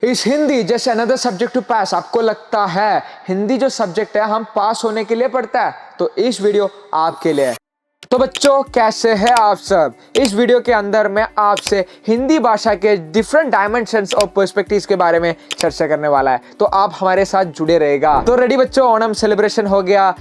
इस हिंदी जैसे another subject to पास आपको लगता है हिंदी जो सब्जेक्ट है हम पास होने के लिए पढ़ता है, तो इस वीडियो आपके लिए है। तो बच्चों कैसे हैं आप सब। इस वीडियो के अंदर मैं आपसे हिंदी भाषा के डिफरेंट डायमेंशंस और पर्सपेक्टिव्स के बारे में चर्चा करने वाला है, तो आप हमारे साथ जुड़े रहेगा। तो रेडी बच्चों, ओणम सेलिब्रेशन हो गया,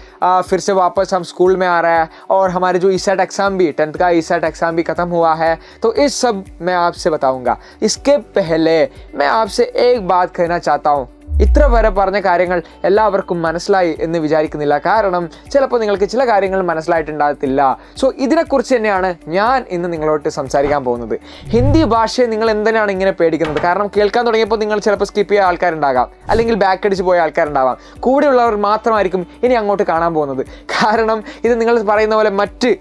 फिर से वापस हम स्कूल में आ रहा है और हमारे जो ईसेट एग्जाम भी 10th का ईसेट एग्जाम भी खत्म हुआ है, तो इस सब मैं आपसे बताऊंगा। इसके पहले मैं आपसे एक बात कहना चाहता हूँ, ഇത്ര വരെ പറഞ്ഞ കാര്യങ്ങൾ എല്ലാവർക്കും മനസ്സിലായി എന്ന് വിചാരിക്കുന്നില്ല. കാരണം ചിലപ്പോൾ നിങ്ങൾക്ക് ചില കാര്യങ്ങൾ മനസ്സിലായിട്ടുണ്ടാകത്തില്ല. സോ ഇതിനെക്കുറിച്ച് തന്നെയാണ് ഞാൻ ഇന്ന് നിങ്ങളോട് സംസാരിക്കാൻ പോകുന്നത്. ഹിന്ദി ഭാഷയെ നിങ്ങൾ എന്തിനാണ് ഇങ്ങനെ പേടിക്കുന്നത്? കാരണം കേൾക്കാൻ തുടങ്ങിയപ്പോൾ നിങ്ങൾ ചിലപ്പോൾ സ്കിപ്പ് ചെയ്ത ആൾക്കാരുണ്ടാകാം, അല്ലെങ്കിൽ ബാക്ക് അടിച്ച് പോയ ആൾക്കാരുണ്ടാവാം. കൂടെയുള്ളവർ മാത്രമായിരിക്കും ഇനി അങ്ങോട്ട് കാണാൻ പോകുന്നത്. കാരണം ഇത് നിങ്ങൾ പറയുന്ന പോലെ മറ്റ്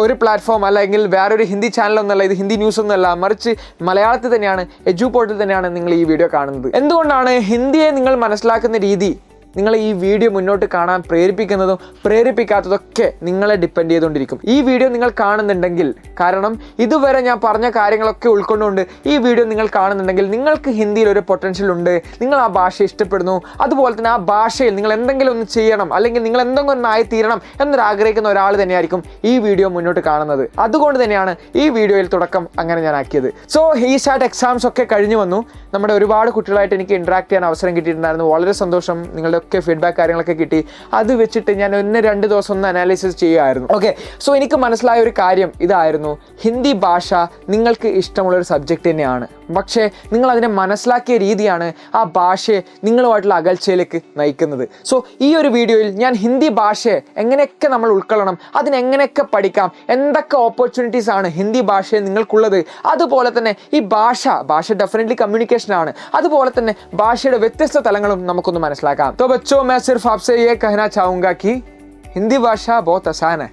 ഒരു പ്ലാറ്റ്ഫോം അല്ലെങ്കിൽ വേറൊരു ഹിന്ദി ചാനലൊന്നുമല്ല, ഇത് ഹിന്ദി ന്യൂസ് ഒന്നുമല്ല, മറിച്ച് മലയാളത്തിൽ തന്നെയാണ്, എജു പോർട്ടിൽ തന്നെയാണ് നിങ്ങൾ ഈ വീഡിയോ കാണുന്നത്. എന്തുകൊണ്ടാണ് ഹിന്ദിയെ നിങ്ങൾ മനസ്സിലാക്കുന്ന രീതി നിങ്ങൾ ഈ വീഡിയോ മുന്നോട്ട് കാണാൻ പ്രേരിപ്പിക്കുന്നതും പ്രേരിപ്പിക്കാത്തതൊക്കെ നിങ്ങളെ ഡിപ്പെൻഡ് ചെയ്തുകൊണ്ടിരിക്കും. ഈ വീഡിയോ നിങ്ങൾ കാണുന്നുണ്ടെങ്കിൽ, കാരണം ഇതുവരെ ഞാൻ പറഞ്ഞ കാര്യങ്ങളൊക്കെ ഉൾക്കൊണ്ടുകൊണ്ട് ഈ വീഡിയോ നിങ്ങൾ കാണുന്നുണ്ടെങ്കിൽ നിങ്ങൾക്ക് ഹിന്ദിയിൽ ഒരു പൊട്ടൻഷ്യൽ ഉണ്ട്, നിങ്ങൾ ആ ഭാഷ ഇഷ്ടപ്പെടുന്നു, അതുപോലെ തന്നെ ആ ഭാഷയിൽ നിങ്ങൾ എന്തെങ്കിലും ഒന്ന് ചെയ്യണം അല്ലെങ്കിൽ നിങ്ങൾ എന്തെങ്കിലും ഒന്നായി തീരണം എന്നൊരാഗ്രഹിക്കുന്ന ഒരാൾ തന്നെയായിരിക്കും ഈ വീഡിയോ മുന്നോട്ട് കാണുന്നത്. അതുകൊണ്ട് തന്നെയാണ് ഈ വീഡിയോയിൽ തുടക്കം അങ്ങനെ ഞാൻ ആക്കിയത്. സോ ഈ സാറ്റ് എക്സാംസ് ഒക്കെ കഴിഞ്ഞു വന്നു. നമ്മുടെ ഒരുപാട് കുട്ടികളായിട്ട് എനിക്ക് ഇൻട്രാക്ട് ചെയ്യാൻ അവസരം കിട്ടിയിട്ടുണ്ടായിരുന്നു. വളരെ സന്തോഷം. നിങ്ങളുടെ ഒക്കെ ഫീഡ്ബാക്ക് കാര്യങ്ങളൊക്കെ കിട്ടി. അത് വെച്ചിട്ട് ഞാൻ 1-2 ദിവസം ഒന്ന് അനാലിസിസ് ചെയ്യുമായിരുന്നു. ഓക്കെ, സോ എനിക്ക് മനസ്സിലായ ഒരു കാര്യം ഇതായിരുന്നു, ഹിന്ദി ഭാഷ നിങ്ങൾക്ക് ഇഷ്ടമുള്ളൊരു സബ്ജക്റ്റ് തന്നെയാണ്, പക്ഷേ നിങ്ങൾ അതിനെ മനസ്സിലാക്കിയ രീതിയാണ് ആ ഭാഷയെ നിങ്ങളുമായിട്ടുള്ള അകൽച്ചയിലേക്ക് നയിക്കുന്നത്. സോ ഈ ഒരു വീഡിയോയിൽ ഞാൻ ഹിന്ദി ഭാഷയെ എങ്ങനെയൊക്കെ നമ്മൾ ഉൾക്കൊള്ളണം, അതിനെങ്ങനെയൊക്കെ പഠിക്കാം, എന്തൊക്കെ ഓപ്പർച്യൂണിറ്റീസ് ആണ് ഹിന്ദി ഭാഷയിൽ നിങ്ങൾക്കുള്ളത്, അതുപോലെ തന്നെ ഈ ഭാഷ ഡെഫിനറ്റ്ലി കമ്മ്യൂണിക്കേഷൻ ആണ്, അതുപോലെ തന്നെ ഭാഷയുടെ വ്യത്യസ്ത തലങ്ങളും നമുക്കൊന്ന് മനസ്സിലാക്കാം. तो बच्चों मैं सिर्फ आपसे ये कहना चाहूँगा कि हिंदी भाषा बहुत आसान है.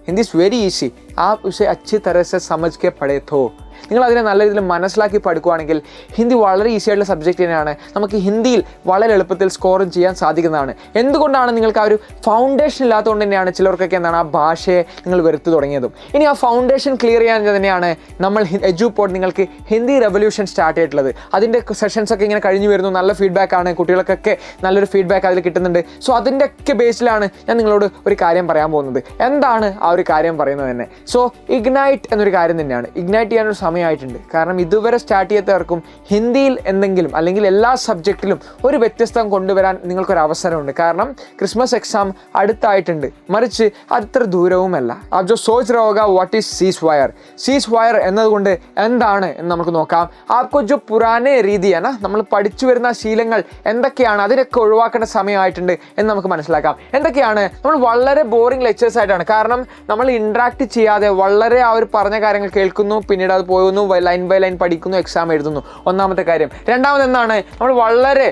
Hindi is very easy. आप उसे अच्छी तरह से समझ के पढ़े तो നിങ്ങൾ അതിനെ നല്ല രീതിയിൽ മനസ്സിലാക്കി പഠിക്കുകയാണെങ്കിൽ ഹിന്ദി വളരെ ഈസി ആയിട്ടുള്ള സബ്ജക്റ്റ് തന്നെയാണ്. നമുക്ക് ഹിന്ദിയിൽ വളരെ എളുപ്പത്തിൽ സ്കോറും ചെയ്യാൻ സാധിക്കുന്നതാണ്. എന്തുകൊണ്ടാണ് നിങ്ങൾക്ക് ആ ഒരു ഫൗണ്ടേഷൻ ഇല്ലാത്തതുകൊണ്ട് തന്നെയാണ് ചിലർക്കൊക്കെ എന്താണ് ആ ഭാഷയെ നിങ്ങൾ വെറുത്ത് തുടങ്ങിയതും. ഇനി ആ ഫൗണ്ടേഷൻ ക്ലിയർ ചെയ്യാൻ തന്നെയാണ് നമ്മൾ എജു പോഡ് നിങ്ങൾക്ക് ഹിന്ദി റെവല്യൂഷൻ സ്റ്റാർട്ട് ചെയ്തിട്ടുള്ളത്. അതിൻ്റെ സെഷൻസ് ഒക്കെ ഇങ്ങനെ കഴിഞ്ഞു വരുന്നു. നല്ല ഫീഡ്ബാക്ക് ആണ്, കുട്ടികൾക്കൊക്കെ നല്ലൊരു ഫീഡ്ബാക്ക് അതിൽ കിട്ടുന്നുണ്ട്. സോ അതിൻ്റെ ഒക്കെ ബേസിലാണ് ഞാൻ നിങ്ങളോട് ഒരു കാര്യം പറയാൻ പോകുന്നത്. എന്താണ് ആ ഒരു കാര്യം പറയുന്നത് തന്നെ? സോ ഇഗ്നൈറ്റ് എന്നൊരു കാര്യം തന്നെയാണ്. ഇഗ്നൈറ്റ് ചെയ്യാനൊരു സമയമായിട്ടുണ്ട്. കാരണം ഇതുവരെ സ്റ്റാർട്ട് ചെയ്യാത്തവർക്കും ഹിന്ദിയിൽ എന്തെങ്കിലും അല്ലെങ്കിൽ എല്ലാ സബ്ജക്റ്റിലും ഒരു വ്യത്യസ്തം കൊണ്ടുവരാൻ നിങ്ങൾക്കൊരു അവസരമുണ്ട്. കാരണം ക്രിസ്മസ് എക്സാം അടുത്തായിട്ടുണ്ട്, മറിച്ച് അത്ര ദൂരവുമല്ല. आप जो सोच रहा होगा व्हाट इज सीज वायर എന്നതുകൊണ്ട് എന്താണ് എന്ന് നമുക്ക് നോക്കാം. आपको जो पुराने രീതി ആണ്, നമ്മൾ പഠിച്ചു വരുന്ന ശീലങ്ങൾ എന്തൊക്കെയാണ്, അതിനൊക്കെ ഒഴിവാക്കേണ്ട സമയമായിട്ടുണ്ട് എന്ന് നമുക്ക് മനസ്സിലാക്കാം. എന്തൊക്കെയാണ്? നമ്മൾ വളരെ ബോറിംഗ് ലെക്ചേഴ്സ് ആയിട്ടാണ്, കാരണം നമ്മൾ ഇൻട്രാക്ട് ചെയ്യാതെ വളരെ ആ ഒരു പറഞ്ഞ കാര്യങ്ങൾ കേൾക്കുന്നു, പിന്നീട് അത് പോകുന്നു, ലൈൻ ബൈ ലൈൻ പഠിക്കുന്നു, എക്സാം എഴുതുന്നു. ഒന്നാമത്തെ കാര്യം. രണ്ടാമത് എന്താണ്? നമ്മൾ വളരെ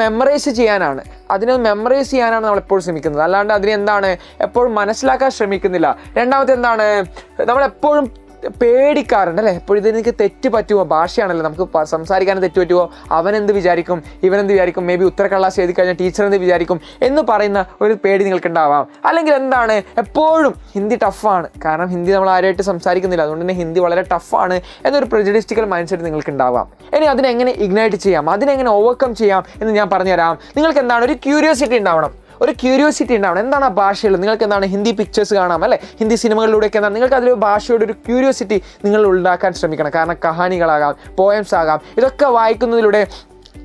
മെമ്മറൈസ് ചെയ്യാനാണ്, അതിനെ മെമ്മറൈസ് ചെയ്യാനാണ് നമ്മൾ എപ്പോഴും ശ്രമിക്കുന്നത്, അല്ലാണ്ട് അതിനെ എന്താണ് എപ്പോഴും മനസ്സിലാക്കാൻ ശ്രമിക്കുന്നില്ല. രണ്ടാമത്തെ എന്താണ്? നമ്മളെപ്പോഴും പേടിക്കാറുണ്ട് അല്ലേ, എപ്പോഴും ഇതെനിക്ക് തെറ്റ് പറ്റുമോ, ഭാഷയാണല്ലോ, നമുക്ക് സംസാരിക്കാൻ തെറ്റ് പറ്റുമോ, അവനെന്ത് വിചാരിക്കും, ഇവനെന്ത് വിചാരിക്കും, മേ ബി ഉത്തരക്കടലാസ് എഴുതി കഴിഞ്ഞാൽ ടീച്ചർ എന്ത് വിചാരിക്കും എന്ന് പറയുന്ന ഒരു പേടി നിങ്ങൾക്ക് ഉണ്ടാവാം. അല്ലെങ്കിൽ എന്താണ്, എപ്പോഴും ഹിന്ദി ടഫാണ്, കാരണം ഹിന്ദി നമ്മൾ ആരുമായിട്ട് സംസാരിക്കുന്നില്ല, അതുകൊണ്ട് തന്നെ ഹിന്ദി വളരെ ടഫാണ് എന്നൊരു പ്രെജുഡിസ്റ്റിക്കൽ മൈൻഡ് സെറ്റ് നിങ്ങൾക്ക് ഉണ്ടാവാം. ഇനി അതിനെങ്ങനെ ഇഗ്നൈറ്റ് ചെയ്യാം, അതിനെങ്ങനെ ഓവർകം ചെയ്യാം എന്ന് ഞാൻ പറഞ്ഞുതരാം. നിങ്ങൾക്ക് എന്താണ് ഒരു ക്യൂരിയോസിറ്റി ഉണ്ടാവണം. എന്താണ് ആ ഭാഷയിൽ? നിങ്ങൾക്ക് എന്താണ് ഹിന്ദി പിക്ചേഴ്സ് കാണാം അല്ലേ, ഹിന്ദി സിനിമകളിലൂടെയൊക്കെ എന്താണ് നിങ്ങൾക്ക് അതിൽ ഭാഷയുടെ ഒരു ക്യൂരിയോസിറ്റി നിങ്ങൾ ഉണ്ടാക്കാൻ ശ്രമിക്കണം. കാരണം കഹാനികളാകാം, പോയംസ് ആകാം, ഇതൊക്കെ വായിക്കുന്നതിലൂടെ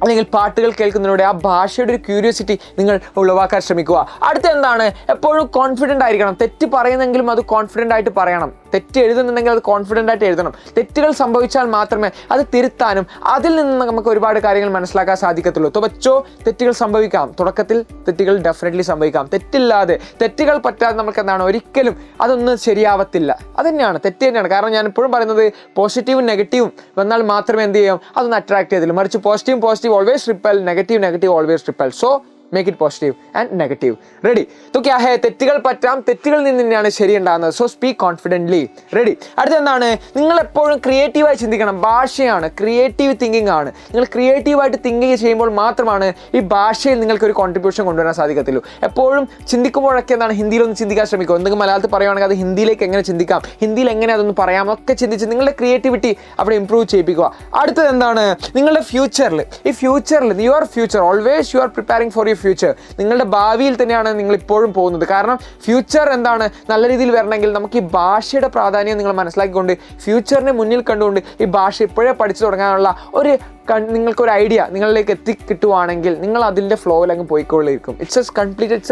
അല്ലെങ്കിൽ പാട്ടുകൾ കേൾക്കുന്നതിലൂടെ ആ ഭാഷയുടെ ഒരു ക്യൂരിയോസിറ്റി നിങ്ങൾ ഉളവാക്കാൻ ശ്രമിക്കുക. അടുത്ത എന്താണ്? എപ്പോഴും കോൺഫിഡൻ്റ് ആയിരിക്കണം. തെറ്റ് പറയുന്നെങ്കിലും അത് കോൺഫിഡൻ്റ് ആയിട്ട് പറയണം. തെറ്റ് എഴുതുന്നുണ്ടെങ്കിൽ അത് കോൺഫിഡൻ്റ് ആയിട്ട് എഴുതണം. തെറ്റുകൾ സംഭവിച്ചാൽ മാത്രമേ അത് തിരുത്താനും അതിൽ നിന്ന് നമുക്ക് ഒരുപാട് കാര്യങ്ങൾ മനസ്സിലാക്കാൻ സാധിക്കത്തുള്ളൂ. तो बच्चों തെറ്റുകൾ സംഭവിക്കാം, തുടക്കത്തിൽ തെറ്റുകൾ ഡെഫിനറ്റ്ലി സംഭവിക്കാം. തെറ്റില്ലാതെ, തെറ്റുകൾ പറ്റാതെ നമുക്ക് എന്താണ് ഒരിക്കലും അതൊന്നും ശരിയാവത്തില്ല. അതുതന്നെയാണ് തെറ്റ് തന്നെയാണ്. കാരണം ഞാൻ എപ്പോഴും പറയുന്നത് പോസിറ്റീവും നെഗറ്റീവും വന്നാൽ മാത്രമേ എന്ത് ചെയ്യും അതൊന്ന് അട്രാക്ട് ചെയ്തില്ല, മറിച്ച് positive always ripple, negative always ripple. So make it positive and negative. Ready? तो क्या है തെറ്റുകൾ പറ്റാം, തെറ്റുകളിൽ നിന്ന് തന്നെയാണ് ശരി ഉണ്ടാകുന്നത്. So speak confidently. റെഡി? അടുത്ത എന്താണ്? നിങ്ങൾ എപ്പോഴും ക്രിയേറ്റീവായി ചിന്തിക്കണം. ഭാഷയാണ്, ക്രിയേറ്റീവ് തിങ്കിങ് ആണ്. നിങ്ങൾ ക്രിയേറ്റീവായിട്ട് തിങ്കിങ് ചെയ്യുമ്പോൾ മാത്രമാണ് ഈ ഭാഷയിൽ നിങ്ങൾക്ക് ഒരു കോൺട്രിബ്യൂഷൻ കൊണ്ടുവരാൻ സാധിക്കത്തുള്ളൂ. എപ്പോഴും ചിന്തിക്കുമ്പോഴൊക്കെ എന്താണ്, ഹിന്ദിയിലൊന്ന് ചിന്തിക്കാൻ ശ്രമിക്കുക. എന്തെങ്കിലും മലയാളത്തിൽ പറയുകയാണെങ്കിൽ അത് ഹിന്ദിയിലേക്ക് എങ്ങനെ ചിന്തിക്കാം, ഹിന്ദിയിൽ എങ്ങനെ അതൊന്ന് പറയാം, ഒക്കെ ചിന്തിച്ച് നിങ്ങളുടെ ക്രിയേറ്റിവിറ്റി അവിടെ ഇമ്പ്രൂവ് ചെയ്യിപ്പിക്കുക. അടുത്തത് എന്താണ്? നിങ്ങളുടെ ഫ്യൂച്ചറിൽ, your future always you are preparing for your future. നിങ്ങളുടെ ഭാവിയിൽ തന്നെയാണ് നിങ്ങൾ ഇപ്പോഴും പോകുന്നത്. കാരണം ഫ്യൂച്ചർ എന്താണ് നല്ല രീതിയിൽ വരണമെങ്കിൽ നമുക്ക് ഈ ഭാഷയുടെ പ്രാധാന്യം നിങ്ങൾ മനസ്സിലാക്കിക്കൊണ്ട് ഫ്യൂച്ചറിനെ മുന്നിൽ കണ്ടുകൊണ്ട് ഈ ഭാഷ ഇപ്പോഴേ പഠിച്ചു തുടങ്ങാനുള്ള ഒരു നിങ്ങൾക്കൊരു ഐഡിയ നിങ്ങളിലേക്ക് എത്തിക്കിട്ടുവാണെങ്കിൽ നിങ്ങൾ അതിൻ്റെ ഫ്ലോയിൽ അങ്ങ് പോയിക്കൊള്ളിരിക്കും. ഇറ്റ്സ്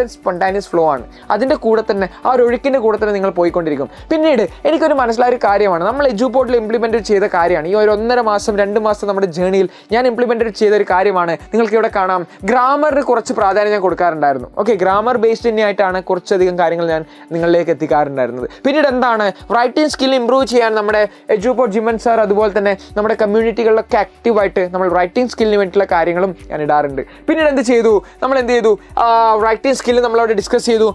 എ സ്പോണ്ടാനിയസ് ഫ്ലോ ആണ്. അതിൻ്റെ കൂടെ തന്നെ ആ ഒരു ഒഴുക്കിൻ്റെ കൂടെ തന്നെ നിങ്ങൾ പോയിക്കൊണ്ടിരിക്കും. പിന്നീട് എനിക്കൊരു മനസ്സിലായ ഒരു കാര്യമാണ്, നമ്മൾ എജുപോർട്ടിൽ ഇംപ്ലിമെൻറ്റ് ചെയ്ത കാര്യമാണ്. ഈ ഒരു 1.5 മാസം 2 മാസം നമ്മുടെ ജേണിയിൽ ഞാൻ ഇംപ്ലിമെൻറ്റ് ചെയ്ത ഒരു കാര്യമാണ്. നിങ്ങൾക്ക് ഇവിടെ കാണാം, ഗ്രാമറിന് കുറച്ച് പ്രാധാന്യം ഞാൻ കൊടുക്കാറുണ്ടായിരുന്നു. ഓക്കെ, ഗ്രാമർ ബേസ്ഡ് തന്നെയായിട്ടാണ് കുറച്ചധികം കാര്യങ്ങൾ ഞാൻ നിങ്ങളിലേക്ക് എത്തിക്കാറുണ്ടായിരുന്നത്. പിന്നീട് എന്താണ്, റൈറ്റിംഗ് സ്കിൽ ഇംപ്രൂവ് ചെയ്യാൻ നമ്മുടെ എജുപോർട്ട് ജിമൻ സാർ അതുപോലെ തന്നെ നമ്മുടെ കമ്മ്യൂണിറ്റികളിലൊക്കെ ആക്റ്റീവായിട്ട് നമ്മൾ റൈറ്റിംഗ് സ്കില്ലിന് വേണ്ടിയിട്ടുള്ള കാര്യങ്ങളും ഞാൻ ഇടാറുണ്ട്. പിന്നീട് എന്ത് ചെയ്തു, റൈറ്റിംഗ് സ്കില്ല് നമ്മളവിടെ ഡിസ്കസ് ചെയ്തു.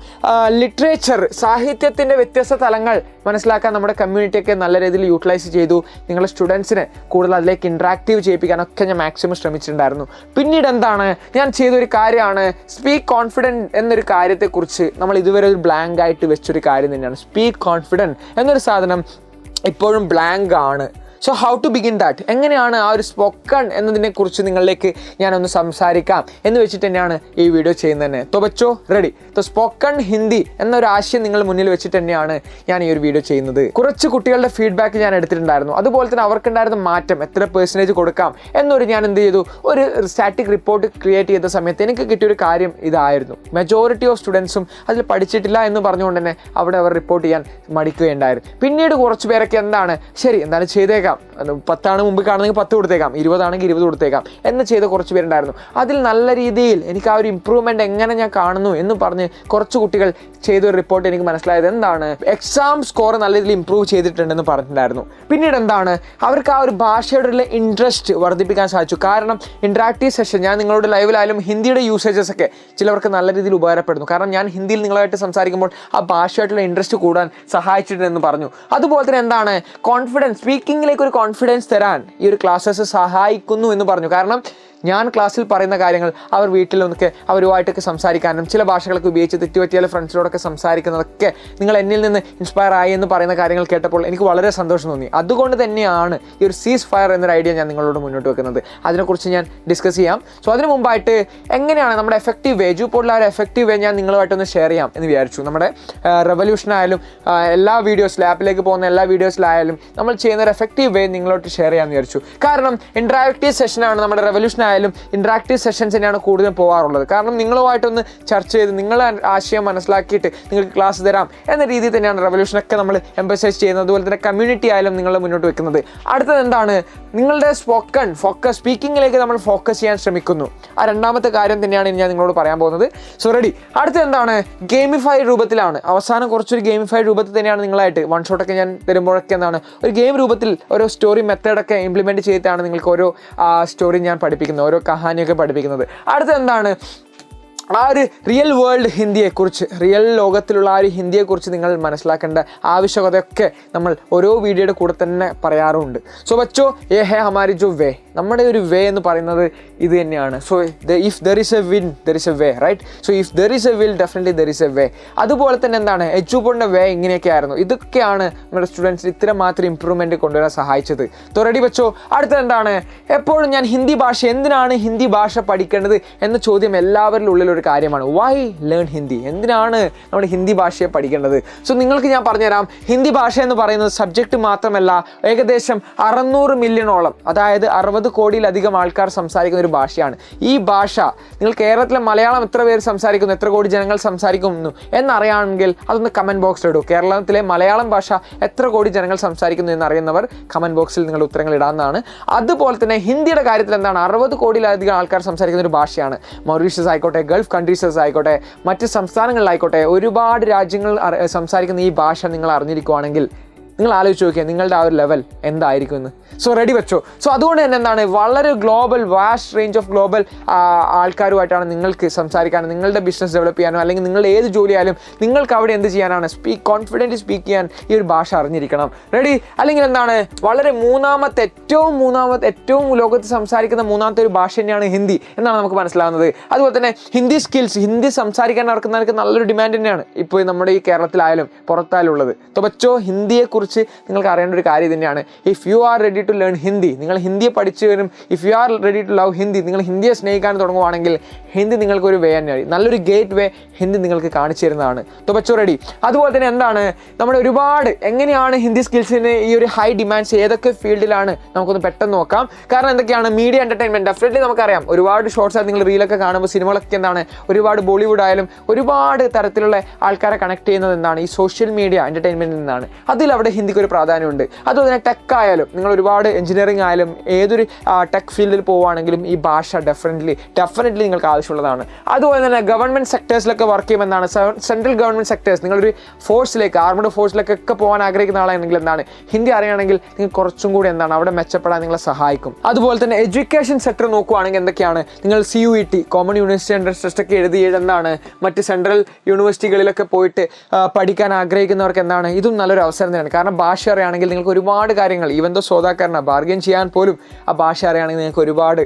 ലിറ്ററേച്ചർ, സാഹിത്യത്തിൻ്റെ വ്യത്യസ്ത തലങ്ങൾ മനസ്സിലാക്കാൻ നമ്മുടെ കമ്മ്യൂണിറ്റിയൊക്കെ നല്ല രീതിയിൽ യൂട്ടിലൈസ് ചെയ്തു. നിങ്ങളുടെ സ്റ്റുഡൻസിനെ കൂടുതൽ അതിലേക്ക് ഇൻട്രാക്റ്റീവ് ചെയ്യിപ്പിക്കാനൊക്കെ ഞാൻ മാക്സിമം ശ്രമിച്ചിട്ടുണ്ടായിരുന്നു. പിന്നീട് എന്താണ് ഞാൻ ചെയ്തൊരു കാര്യമാണ്, സ്പീക്ക് കോൺഫിഡൻറ്റ് എന്നൊരു കാര്യത്തെക്കുറിച്ച് നമ്മൾ ഇതുവരെ ഒരു ബ്ലാങ്ക് ആയിട്ട് വെച്ചൊരു കാര്യം തന്നെയാണ്. സ്പീക്ക് കോൺഫിഡൻറ്റ് എന്നൊരു സാധനം ഇപ്പോഴും ബ്ലാങ്ക് ആണ്. So how to begin that, എങ്ങനെയാണ് ആ ഒരു സ്പോക്കൺ എന്നതിനെക്കുറിച്ച് നിങ്ങളിലേക്ക് ഞാനൊന്ന് സംസാരിക്കാം എന്ന് വെച്ചിട്ട് തന്നെയാണ് ഈ വീഡിയോ ചെയ്യുന്നത് തന്നെ. തോ ബച്ചോ റെഡി? തോ സ്പോക്കൺ ഹിന്ദി എന്നൊരു ആശയം നിങ്ങൾ മുന്നിൽ വെച്ചിട്ട് തന്നെയാണ് ഞാൻ ഈ ഒരു വീഡിയോ ചെയ്യുന്നത്. കുറച്ച് കുട്ടികളുടെ ഫീഡ്ബാക്ക് ഞാൻ എടുത്തിട്ടുണ്ടായിരുന്നു. അതുപോലെ തന്നെ അവർക്കുണ്ടായിരുന്ന മാറ്റം, എത്ര പെർസെൻറ്റേജ് കൊടുക്കാം എന്നൊരു ഞാൻ എന്ത് ചെയ്തു, ഒരു സ്റ്റാറ്റിക് റിപ്പോർട്ട് ക്രിയേറ്റ് ചെയ്ത സമയത്ത് എനിക്ക് കിട്ടിയൊരു കാര്യം ഇതായിരുന്നു. മെജോറിറ്റി ഓഫ് സ്റ്റുഡൻസും അതിൽ പഠിച്ചിട്ടില്ല എന്ന് പറഞ്ഞുകൊണ്ട് തന്നെ അവിടെ അവർ റിപ്പോർട്ട് ചെയ്യാൻ മടിക്കുകയുണ്ടായിരുന്നു. പിന്നീട് കുറച്ച് പേരൊക്കെ എന്താണ്, ശരി എന്താണ് ചെയ്തേക്കാം, 10 മുമ്പ് കാണുന്നെങ്കിൽ 10 കൊടുത്തേക്കാം, 20 20 കൊടുത്തേക്കാം എന്ന് ചെയ്ത കുറച്ച് പേരുണ്ടായിരുന്നു. അതിൽ നല്ല രീതിയിൽ എനിക്ക് ആ ഒരു ഇമ്പ്രൂവ്മെൻറ്റ് എങ്ങനെ ഞാൻ കാണുന്നു എന്ന് പറഞ്ഞ് കുറച്ച് കുട്ടികൾ ചെയ്തൊരു റിപ്പോർട്ട് എനിക്ക് മനസ്സിലായത് എന്താണ്, എക്സാം സ്കോർ നല്ല രീതിയിൽ ഇമ്പ്രൂവ് ചെയ്തിട്ടുണ്ടെന്ന് പറഞ്ഞിട്ടുണ്ടായിരുന്നു. പിന്നീട് എന്താണ്, അവർക്ക് ആ ഒരു ഭാഷയോടുള്ള ഇൻട്രസ്റ്റ് വർദ്ധിപ്പിക്കാൻ സാധിച്ചു. കാരണം ഇൻട്രാക്റ്റീവ് സെഷൻ ഞാൻ നിങ്ങളോട് ലൈവിലായാലും ഹിന്ദിയുടെ യൂസേജസ് ഒക്കെ ചിലവർക്ക് നല്ല രീതിയിൽ ഉപകാരപ്പെടുന്നു. കാരണം ഞാൻ ഹിന്ദിയിൽ നിങ്ങളായിട്ട് സംസാരിക്കുമ്പോൾ ആ ഭാഷയായിട്ടുള്ള ഇൻട്രസ്റ്റ് കൂടാൻ സഹായിച്ചിട്ടുണ്ടെന്ന് പറഞ്ഞു. അതുപോലെ തന്നെ എന്താണ്, കോൺഫിഡൻസ്, സ്പീക്കിങ്ങിലേക്ക് ഒരു കോൺഫിഡൻസ് തരാൻ ഈ ഒരു ക്ലാസ്സസ് സഹായിക്കുന്നു എന്ന് പറഞ്ഞു. കാരണം ഞാൻ ക്ലാസ്സിൽ പറയുന്ന കാര്യങ്ങൾ അവർ വീട്ടിലൊക്കെ അവരുമായിട്ടൊക്കെ സംസാരിക്കാനും ചില ഭാഷകളൊക്കെ ഉപയോഗിച്ച് തെറ്റുപറ്റിയാൽ ഫ്രണ്ട്സിനോടൊക്കെ സംസാരിക്കുന്നതൊക്കെ നിങ്ങൾ എന്നിൽ നിന്ന് ഇൻസ്പയർ ആയി എന്ന് പറയുന്ന കാര്യങ്ങൾ കേട്ടപ്പോൾ എനിക്ക് വളരെ സന്തോഷം തോന്നി. അതുകൊണ്ട് തന്നെയാണ് ഈ ഒരു സീസ് ഫയർ എന്നൊരു ഐഡിയ ഞാൻ നിങ്ങളോട് മുന്നോട്ട് വെക്കുന്നത്. അതിനെക്കുറിച്ച് ഞാൻ ഡിസ്കസ് ചെയ്യാം. സോ അതിന് മുമ്പായിട്ട് എങ്ങനെയാണ് നമ്മുടെ എഫക്റ്റീവ് വേ, എജുപോർട്ടിലെ ആ ഒരു എഫക്റ്റീവ് വേ ഞാൻ നിങ്ങളുമായിട്ടൊന്ന് ഷെയർ ചെയ്യാം എന്ന് വിചാരിച്ചു. നമ്മുടെ റെവല്യൂഷനായാലും എല്ലാ വീഡിയോസിലും ആപ്പിലേക്ക് പോകുന്ന എല്ലാ വീഡിയോസിലായാലും നമ്മൾ ചെയ്യുന്ന ഒരു എഫക്റ്റീവ് വേ നിങ്ങളോട്ട് ഷെയർ ചെയ്യാമെന്ന് വിചാരിച്ചു. കാരണം ഇൻട്രാക്റ്റീവ് സെഷനാണ് നമ്മുടെ റെവല്യൂഷൻ ആയാലും ഇൻട്രാക്റ്റീവ് സെഷൻസ് തന്നെയാണ് കൂടുതൽ പോകാറുള്ളത്. കാരണം നിങ്ങളുമായിട്ടൊന്ന് ചർച്ച ചെയ്ത് നിങ്ങളെ ആശയം മനസ്സിലാക്കിയിട്ട് നിങ്ങൾക്ക് ക്ലാസ് തരാം എന്ന രീതിയിൽ തന്നെയാണ് റെവല്യൂഷനൊക്കെ നമ്മൾ എംഫസൈസ് ചെയ്യുന്നത്. അതുപോലെ തന്നെ കമ്മ്യൂണിറ്റി ആയാലും നിങ്ങൾ മുന്നോട്ട് വെക്കുന്നത്. അടുത്തത് എന്താണ്, നിങ്ങളുടെ സ്പീക്കിങ്ങിലേക്ക് നമ്മൾ ഫോക്കസ് ചെയ്യാൻ ശ്രമിക്കുന്നു. ആ രണ്ടാമത്തെ കാര്യം തന്നെയാണ് ഞാൻ നിങ്ങളോട് പറയാൻ പോകുന്നത്. So ready? അടുത്തത് എന്താണ്, ഗെയിമിഫൈഡ് രൂപത്തിലാണ്. അവസാനം കുറച്ചൊരു ഗെയിമിഫൈഡ് രൂപത്തിൽ തന്നെയാണ് നിങ്ങളായിട്ട് വൺ ഷോട്ടൊക്കെ ഞാൻ തരുമ്പോഴൊക്കെ എന്താണ് ഒരു ഗെയിം രൂപത്തിൽ ഓരോ സ്റ്റോറി മെത്തേഡൊക്കെ ഇംപ്ലിമെൻറ്റ് ചെയ്തിട്ടാണ് നിങ്ങൾക്ക് ഓരോ സ്റ്റോറി ഞാൻ പഠിപ്പിക്കുന്നത്, ഓരോ കഹാനിയൊക്കെ പഠിപ്പിക്കുന്നത്. അടുത്തത് എന്താണ്, ആ ഒരു റിയൽ വേൾഡ് ഹിന്ദിയെക്കുറിച്ച്, റിയൽ ലോകത്തിലുള്ള ആ ഒരു ഹിന്ദിയെക്കുറിച്ച് നിങ്ങൾ മനസ്സിലാക്കേണ്ട ആവശ്യകതയൊക്കെ നമ്മൾ ഓരോ വീഡിയോയുടെ കൂടെ തന്നെ പറയാറുണ്ട്. സോ ബച്ചോ ഏ ഹേ ഹമാരി ജോ വേ, നമ്മുടെ ഒരു വേ എന്ന് പറയുന്നത് ഇത് തന്നെയാണ്. So if there is a will there is a way, right? So if there is a will definitely there is a way. അതുപോലെ തന്നെ എന്താണ്, എജുപോർട്ടിൻ്റെ വേ ഇങ്ങനെയൊക്കെ ആയിരുന്നു. ഇതൊക്കെയാണ് നമ്മുടെ സ്റ്റുഡൻസിന് ഇത്ര മാത്രം ഇമ്പ്രൂവ്മെൻറ്റ് കൊണ്ടുവരാൻ സഹായിച്ചത്. സോ റെഡി ബച്ചോ? അടുത്തത് എന്താണ്, എപ്പോഴും ഞാൻ ഹിന്ദി ഭാഷ, എന്തിനാണ് ഹിന്ദി ഭാഷ പഠിക്കേണ്ടത് എന്ന ചോദ്യം എല്ലാവരുടെ ഉള്ളിൽ ഒരു കാര്യമാണ്. വൈ ലേൺ ഹിന്ദി, എന്തിനാണ് നമ്മൾ ഹിന്ദി ഭാഷയെ പഠിക്കേണ്ടത്? സോ നിങ്ങൾക്ക് ഞാൻ പറഞ്ഞുതരാം. ഹിന്ദി ഭാഷ എന്ന് പറയുന്നത് സബ്ജക്റ്റ് മാത്രമല്ല, ഏകദേശം 600 മില്യണോളം, അതായത് 60 കോടിയിലധികം ആൾക്കാർ സംസാരിക്കുന്ന ഒരു ഭാഷയാണ്. ഈ ഭാഷ നിങ്ങൾ കേരളത്തിലെ മലയാളം എത്ര പേര് സംസാരിക്കുന്നു, എത്ര കോടി ജനങ്ങൾ സംസാരിക്കുന്നു എന്നറിയാമെങ്കിൽ അതൊന്ന് കമൻറ്റ് ബോക്സിൽ ഇടൂ. കേരളത്തിലെ മലയാളം ഭാഷ എത്ര കോടി ജനങ്ങൾ സംസാരിക്കുന്നു എന്നറിയുന്നവർ കമൻറ്റ് ബോക്സിൽ നിങ്ങളുടെ ഉത്തരങ്ങൾ ഇടാവുന്നതാണ്. അതുപോലെ തന്നെ ഹിന്ദിയുടെ കാര്യത്തിൽ എന്താണ്, 60 കോടിയിലധികം ആൾക്കാർ സംസാരിക്കുന്ന ഒരു ഭാഷയാണ്. മൗറീഷ്യസ് ആയിക്കോട്ടെ, ഗൾഫ് കൺട്രീസസ് ആയിക്കോട്ടെ, മറ്റ് സംസ്ഥാനങ്ങളിലായിക്കോട്ടെ, ഒരുപാട് രാജ്യങ്ങൾ സംസാരിക്കുന്ന ഈ ഭാഷ നിങ്ങൾ അറിഞ്ഞിരിക്കുകയാണെങ്കിൽ നിങ്ങൾ ആലോചിച്ച് നോക്കിയാൽ നിങ്ങളുടെ ആ ഒരു ലെവൽ എന്തായിരിക്കും എന്ന്. സോ റെഡി വെച്ചോ. സോ അതുകൊണ്ട് തന്നെ എന്താണ്, വളരെ global vast range of global ആൾക്കാരുമായിട്ടാണ് നിങ്ങൾക്ക് സംസാരിക്കാനും നിങ്ങളുടെ ബിസിനസ് ഡെവലപ്പ് ചെയ്യാനോ അല്ലെങ്കിൽ നിങ്ങളുടെ ഏത് ജോലിയായാലും നിങ്ങൾക്ക് അവിടെ എന്ത് ചെയ്യാനാണ്, കോൺഫിഡൻറ്റ് സ്പീക്ക് ചെയ്യാൻ ഈ ഒരു ഭാഷ അറിഞ്ഞിരിക്കണം. റെഡി? അല്ലെങ്കിൽ എന്താണ്, വളരെ ഏറ്റവും ലോകത്ത് സംസാരിക്കുന്ന മൂന്നാമത്തെ ഒരു ഭാഷ തന്നെയാണ് ഹിന്ദി എന്നാണ് നമുക്ക് മനസ്സിലാകുന്നത്. അതുപോലെ തന്നെ ഹിന്ദി സ്കിൽസ്, ഹിന്ദി സംസാരിക്കാൻ നടക്കുന്നവർക്ക് നല്ലൊരു ഡിമാൻഡ് തന്നെയാണ് ഇപ്പോൾ നമ്മുടെ ഈ കേരളത്തിലായാലും പുറത്തായാലും ഉള്ളത്. तो बच्चों ഹിന്ദിയെക്കുറിച്ച് നിങ്ങൾക്ക് അറിയേണ്ട ഒരു കാര്യം തന്നെയാണ്. If you are ready to learn Hindi, നിങ്ങൾ ഹിന്ദിയെ പഠിച്ചു വരും. If you are ready to love Hindi, നിങ്ങൾ ഹിന്ദിയെ സ്നേഹിക്കാൻ തുടങ്ങുവാണെങ്കിൽ ഹിന്ദി നിങ്ങൾക്കൊരു വേ തന്നെയാണ്, നല്ലൊരു ഗേറ്റ് വേ ഹിന്ദി നിങ്ങൾക്ക് കാണിച്ചു തരുന്നതാണ്. तो बच्चों റെഡി? അതുപോലെ തന്നെ എന്താണ്, നമ്മുടെ ഒരുപാട് എങ്ങനെയാണ് ഹിന്ദി സ്കിൽസിന് ഈ ഒരു ഹൈ ഡിമാൻഡ്സ് ഏതൊക്കെ ഫീൽഡിലാണ് നമുക്കൊന്ന് പെട്ടെന്ന് നോക്കാം. കാരണം എന്തൊക്കെയാണ്, മീഡിയ എൻ്റർടൈൻമെൻറ്റ് ഡെഫിനറ്റ്ലി നമുക്കറിയാം. ഒരുപാട് ഷോർട്സ് ആയിട്ട് നിങ്ങൾ റീലൊക്കെ കാണുമ്പോൾ സിനിമകളൊക്കെ എന്താണ്, ഒരുപാട് ബോളിവുഡ് ആയാലും ഒരുപാട് തരത്തിലുള്ള ആൾക്കാരെ കണക്ട് ചെയ്യുന്നത് എന്താണ്, ഈ സോഷ്യൽ മീഡിയ എൻ്റർടൈൻമെൻറ്റിൽ നിന്നാണ്. അതിലവിടെ ഹിന്ദിക്ക് ഒരു പ്രാധാന്യമുണ്ട്. അതുപോലെ തന്നെ ടെക് ആയാലും, നിങ്ങൾ ഒരുപാട് എഞ്ചിനീയറിംഗ് ആയാലും ഏതൊരു ടെക് ഫീൽഡിൽ പോവുകയാണെങ്കിലും ഈ ഭാഷ ഡെഫിനറ്റ്ലി നിങ്ങൾക്ക് ആവശ്യമുള്ളതാണ്. അതുപോലെ തന്നെ ഗവൺമെൻറ് സെക്ടേഴ്സിലൊക്കെ വർക്ക് ചെയ്യുമ്പോൾ എന്താണ്, സെൻട്രൽ ഗവൺമെൻറ് സെക്ടേഴ്സ്, നിങ്ങളൊരു ഫോഴ്സിലേക്ക്, ആർമഡ് ഫോഴ്സിലേക്കൊക്കെ പോകാൻ ആഗ്രഹിക്കുന്ന ആളാണെങ്കിൽ എന്താണ്, ഹിന്ദി അറിയുകയാണെങ്കിൽ നിങ്ങൾക്ക് കുറച്ചും കൂടി എന്താണ് അവിടെ മെച്ചപ്പെടാൻ നിങ്ങളെ സഹായിക്കും. അതുപോലെ തന്നെ എഡ്യൂക്കേഷൻ സെക്ടർ നോക്കുകയാണെങ്കിൽ എന്തൊക്കെയാണ്, നിങ്ങൾ CUET common university entrance test ഒക്കെ എഴുതി എന്താണ് മറ്റ് സെൻട്രൽ യൂണിവേഴ്സിറ്റികളിലൊക്കെ പോയിട്ട് പഠിക്കാൻ ആഗ്രഹിക്കുന്നവർക്ക് എന്താണ്, ഇതും നല്ലൊരു അവസരം തന്നെയാണ്. കാരണം ഭാഷ അറിയുകയാണെങ്കിൽ നിങ്ങൾക്ക് ഒരുപാട് കാര്യങ്ങൾ, ഈവൻ ദോ സോദാക്കാരനാണ് ബാർഗെയിൻ ചെയ്യാൻ പോലും ആ ഭാഷ അറിയുകയാണെങ്കിൽ നിങ്ങൾക്ക് ഒരുപാട്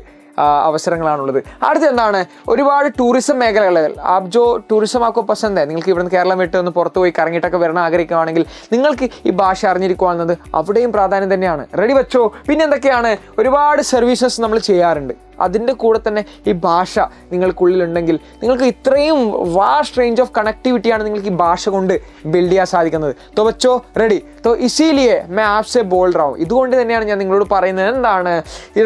അവസരങ്ങളാണുള്ളത്. അടുത്ത് എന്താണ്, ഒരുപാട് ടൂറിസം മേഖലകൾ, ആപ് ജോ ടൂറിസം ആക്കോ പസന്ത്, നിങ്ങൾക്ക് ഇവിടുന്ന് കേരളം വിട്ട് ഒന്ന് പുറത്ത് പോയി കറങ്ങിയിട്ടൊക്കെ വരണം ആഗ്രഹിക്കുകയാണെങ്കിൽ നിങ്ങൾക്ക് ഈ ഭാഷ അറിഞ്ഞിരിക്കുക എന്നത് അവിടെയും പ്രാധാന്യം തന്നെയാണ്. റെഡി വെച്ചോ? പിന്നെ എന്തൊക്കെയാണ്, ഒരുപാട് സർവീസസ് നമ്മൾ ചെയ്യാറുണ്ട്. അതിൻ്റെ കൂടെ തന്നെ ഈ ഭാഷ നിങ്ങൾക്കുള്ളിലുണ്ടെങ്കിൽ നിങ്ങൾക്ക് ഇത്രയും വാസ്റ്റ് റേഞ്ച് ഓഫ് കണക്ടിവിറ്റിയാണ് നിങ്ങൾക്ക് ഈ ഭാഷ കൊണ്ട് ബിൽഡ് ചെയ്യാൻ സാധിക്കുന്നത്. तो बच्चों रेडी? तो इसीलिए मैं आपसे बोल रहा हूँ, ഇതുകൊണ്ട് തന്നെയാണ് ഞാൻ നിങ്ങളോട് പറയുന്നത് എന്താണ്,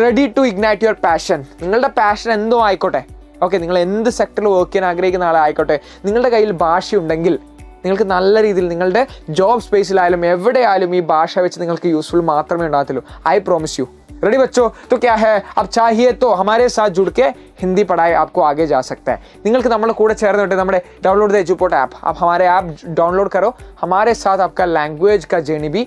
ready to ignite your passion. നിങ്ങളുടെ പാഷൻ എന്തോ ആയിക്കോട്ടെ, ഓക്കെ, നിങ്ങൾ എന്ത് സെക്ടറിൽ വർക്ക് ചെയ്യാൻ ആഗ്രഹിക്കുന്ന ആളായിക്കോട്ടെ, നിങ്ങളുടെ കയ്യിൽ ഭാഷയുണ്ടെങ്കിൽ നിങ്ങൾക്ക് നല്ല രീതിയിൽ നിങ്ങളുടെ ജോബ് സ്പേസിലായാലും എവിടെയായാലും ഈ ഭാഷ വെച്ച് നിങ്ങൾക്ക് യൂസ്ഫുൾ മാത്രമേ ഉണ്ടാകത്തുള്ളൂ. I promise you. रेडी बच्चों? तो क्या है, अब चाहिए तो हमारे साथ जुड़ के हिंदी पढ़ाई आपको आगे जा सकता है. നിങ്ങൾക്ക് നമ്മുടെ കൂടെ ചേർന്നിട്ട് നമ്മുടെ डाउनलोड द एजुपोर्ट ऐप, आप हमारे ऐप डाउनलोड करो, हमारे साथ आपका लैंग्वेज का जर्नी भी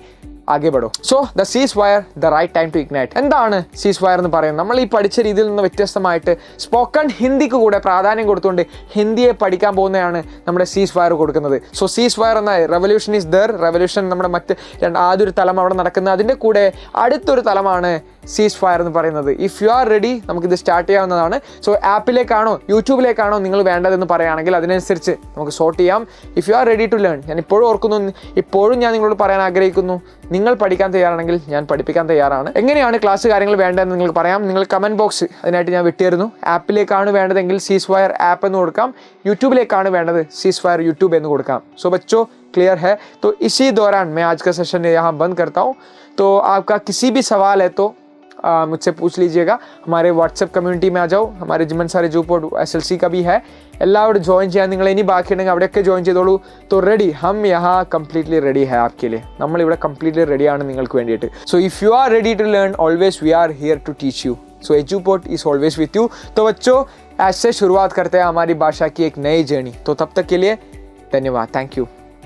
ആകെ പെടോ. So the ceasefire, the right time to ignite. എന്താണ് സീസ് വയർ എന്ന് പറയുന്നത്? നമ്മൾ ഈ പഠിച്ച രീതിയിൽ നിന്ന് വ്യത്യസ്തമായിട്ട് സ്പോക്കൺ ഹിന്ദിക്ക് കൂടെ പ്രാധാന്യം കൊടുത്തുകൊണ്ട് ഹിന്ദിയെ പഠിക്കാൻ പോകുന്നതാണ് നമ്മുടെ സീസ് വയർ കൊടുക്കുന്നത്. സോ സീസ് വയർ എന്ന റെവല്യൂഷൻ ഈസ് ദർ. റെവല്യൂഷൻ നമ്മുടെ ആദ്യൊരു തലം അവിടെ നടക്കുന്നത്, അതിൻ്റെ കൂടെ അടുത്തൊരു തലമാണ് സീസ് ഫയർ എന്ന് പറയുന്നത്. ഇഫ് യു ആർ റെഡി, നമുക്കിത് സ്റ്റാർട്ട് ചെയ്യാവുന്നതാണ്. സോ ആപ്പിലേക്കാണോ യൂട്യൂബിലേക്കാണോ നിങ്ങൾ വേണ്ടതെന്ന് പറയുകയാണെങ്കിൽ അതിനനുസരിച്ച് നമുക്ക് സോർട്ട് ചെയ്യാം. If you are ready to learn, ഞാൻ ഇപ്പോഴും ഞാൻ നിങ്ങളോട് പറയാൻ ആഗ്രഹിക്കുന്നു, നിങ്ങൾ പഠിക്കാൻ തയ്യാറാണെങ്കിൽ ഞാൻ പഠിപ്പിക്കാൻ തയ്യാറാണ്. എങ്ങനെയാണ് ക്ലാസ് കാര്യങ്ങൾ വേണ്ടതെന്ന് നിങ്ങൾക്ക് പറയാം. നിങ്ങൾ കമൻറ്റ് ബോക്സ് അതിനായിട്ട് ഞാൻ വിട്ടിരുന്നു. ആപ്പിലേക്കാണ് വേണ്ടതെങ്കിൽ സീസ് ഫയർ ആപ്പ് എന്ന് കൊടുക്കാം, യൂട്യൂബിലേക്കാണ് വേണ്ടത് സീസ് ഫയർ യൂട്യൂബ് എന്ന് കൊടുക്കാം. സോ बच्चों क्लियर है? तो इसी दौरान मैं आज का सेशन यहाँ बंद करता हूँ. तो आपका किसी भी सवाल है तो मुझसे पूछ लीजिएगा. हमारे व्हाट्सएप कम्युनिटी में आ जाओ. हमारे जिमन सारे जूपोर्ट SLC का भी है. എല്ലാവരും ജോയിൻ ചെയ്യാൻ, നിങ്ങൾ ഇനി ബാക്കിയുണ്ടെങ്കിൽ അവിടെയൊക്കെ ജോയിൻ ചെയ്തോളൂ. तो रेडी, हम यहाँ कम्प्लीटली रेडी है आपके लिए. നമ്മളിവിടെ കംപ്ലീറ്റ്ലി റെഡിയാണ് നിങ്ങൾക്ക് വേണ്ടിയിട്ട്. So if you are ready to learn, always we are here to teach you. So Edupport is always with you. तो बच्चों ऐसे शुरुआत करते हैं हमारी भाषा की एक नई जर्नी. तो तब तक के लिए धन्यवाद. Thank you.